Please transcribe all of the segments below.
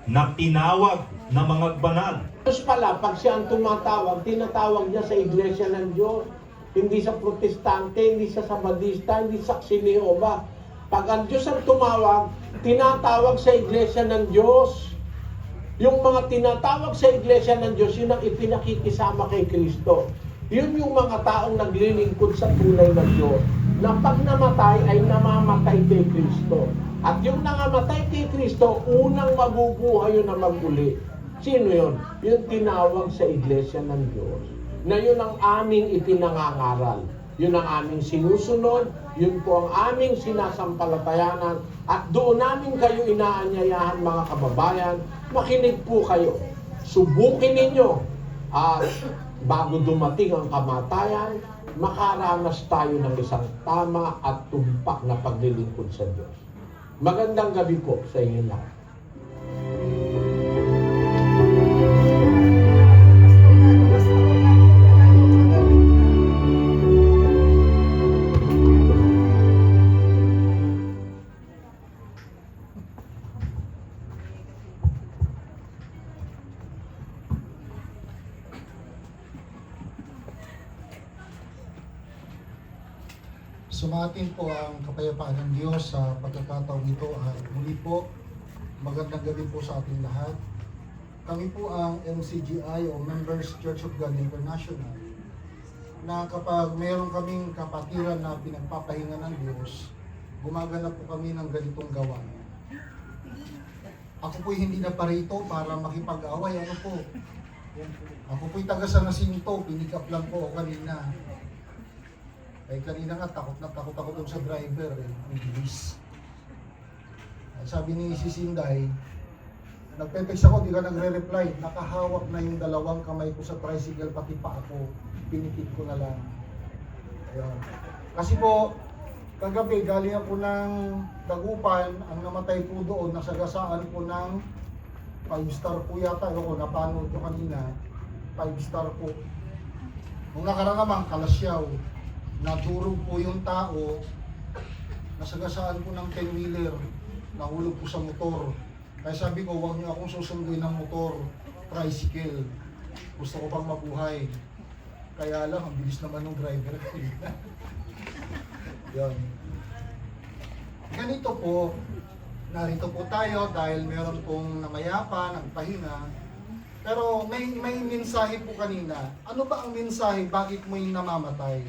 na tinawag na mga banal. Diyos pala, pag siya ang tumatawag, tinatawag niya sa Iglesia ng Diyos. Hindi sa Protestante, hindi sa Sabadista, hindi sa Jehovah. Pag ang Diyos ang tumawag, tinatawag sa Iglesia ng Diyos. Yung mga tinatawag sa Iglesia ng Diyos, yun ang ipinakikisama kay Kristo. Yun yung mga taong naglilingkod sa tunay ng Diyos, na pag namatay ay namamatay kay Kristo. At yung nangamatay kay Kristo, unang mabubuhay yun na maguli. Sino yun? Yung tinawag sa Iglesia ng Diyos. Na yun ang aming ipinangangaral. Yun ang aming sinusunod, yun po ang aming sinasampalatayanan, at doon namin kayo inaanyayahan mga kababayan, makinig po kayo. Subukin ninyo at bago dumating ang kamatayan, makaranas tayo ng isang tama at tumpak na paglilingkod sa Diyos. Magandang gabi po sa inyo lahat. Sumatin po ang kapayapaan ng Diyos sa pagkakataong ito at muli po, magandang gabi po sa ating lahat. Kami po ang MCGI o Members Church of God International na kapag mayroon kaming kapatiran na pinagpapahinga ng Diyos, gumaganap po kami ng ganitong gawa. Ako po'y hindi na parito para makipag-away. Ano po? Ako po'y taga San Jacinto, pinikap lang po ako kanina. Eh kanina nga takot ako dun sa driver ang bilis. Sabi ni Sisinday, nagpe-text ako, di ka nagre-reply. Nakahawak na yung dalawang kamay ko sa tricycle, pati pa ako. Pinikit ko na lang. Ayun. Kasi po, kagabi galing ako ng Dagupan, ang namatay po doon, nasagasaan po ng 5-star po yata. Ako, napanood ko kanina, 5-star po. Nung nakaraan naman, Kalasyaw. Naturog po yung tao, nasagasaan po ng 10-wheeler, nahulog po sa motor. Kaya sabi ko, huwag niyo akong susunduin ng motor, tricycle. Gusto ko pang mabuhay. Kaya lang, ang bilis naman ng driver. Yan. Ganito po, narito po tayo dahil meron pong namayapa, nagpahinga. Pero may mensahe po kanina. Ano ba ang mensahe? Bakit mo yung namamatay?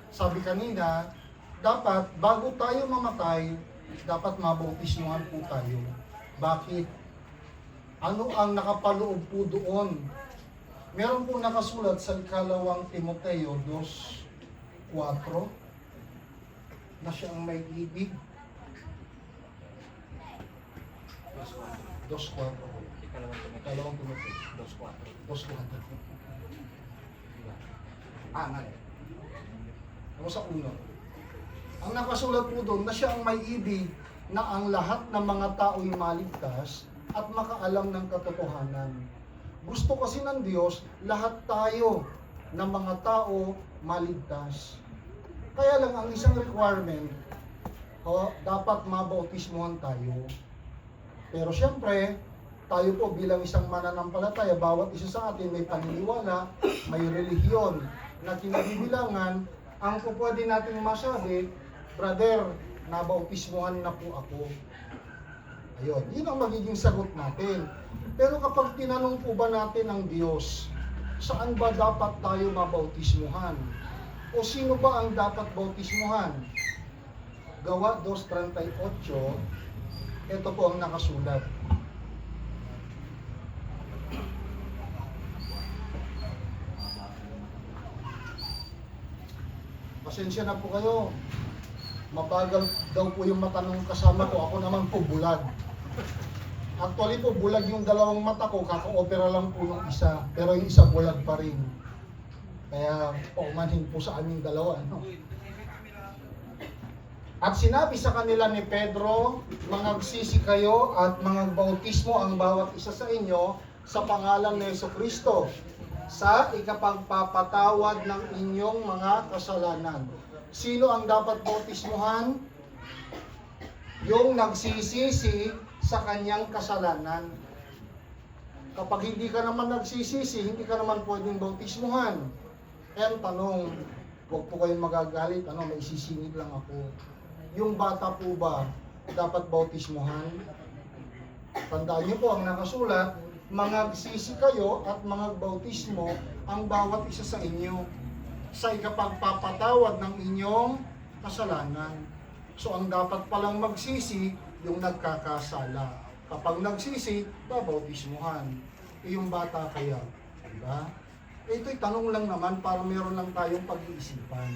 Sabi kanina, dapat bago tayo mamatay, dapat mabautismuhan po tayo. Bakit? Ano ang nakapaloob po doon? Meron po nakasulat sa ikalawang Timoteo 2:4 na siya ang may ibig. 2:4. Ikalawang Timoteo 2:4. Mali. Ano sa uno? Ang nakasulat po doon na siya ang may ibig na ang lahat ng mga tao'y maligtas at makaalam ng katotohanan. Gusto kasi ng Diyos, lahat tayo ng mga tao maligtas. Kaya lang ang isang requirement, dapat mabautismuhan tayo. Pero siyempre, tayo po bilang isang mananampalataya, bawat isa sa atin may paniniwala, may relihiyon na kinabibilangan. Ang po pwede natin masabi, brother, nabautismuhan na po ako. Ayun, yun ang magiging sagot natin. Pero kapag tinanong po ba natin ang Diyos, saan ba dapat tayo mabautismuhan? O sino ba ang dapat bautismuhan? Gawa 2:38, ito po ang nakasulat. Pasensya na po kayo. Mabagal daw po yung mata ng kasama ko. Ako naman po bulag. Actually po, bulag yung dalawang mata ko. Kaka-opera lang po ng isa. Pero yung isa bulag pa rin. Kaya paumanhin po sa aming dalawa. No? At sinabi sa kanila ni Pedro, mangagsisi kayo at mangagbautismo ang bawat isa sa inyo sa pangalan ni Jesucristo sa ikapagpapatawad ng inyong mga kasalanan. Sino ang dapat bautismuhan? Yung nagsisisi sa kanyang kasalanan. Kapag hindi ka naman nagsisisi, hindi ka naman pwedeng bautismuhan. Kaya ang tanong, huwag po kayong magagalit, may sisingit lang ako. Yung bata po ba dapat bautismuhan? Tandaan niyo po ang nakasulat, mangagsisi kayo at mangagbautismo ang bawat isa sa inyo sa ikapagpapatawad ng inyong kasalanan. So ang dapat palang magsisi, yung nagkakasala. Kapag nagsisi, babautismuhan. Yung bata kaya, diba? Ito'y tanong lang naman para meron lang tayong pag-iisipan.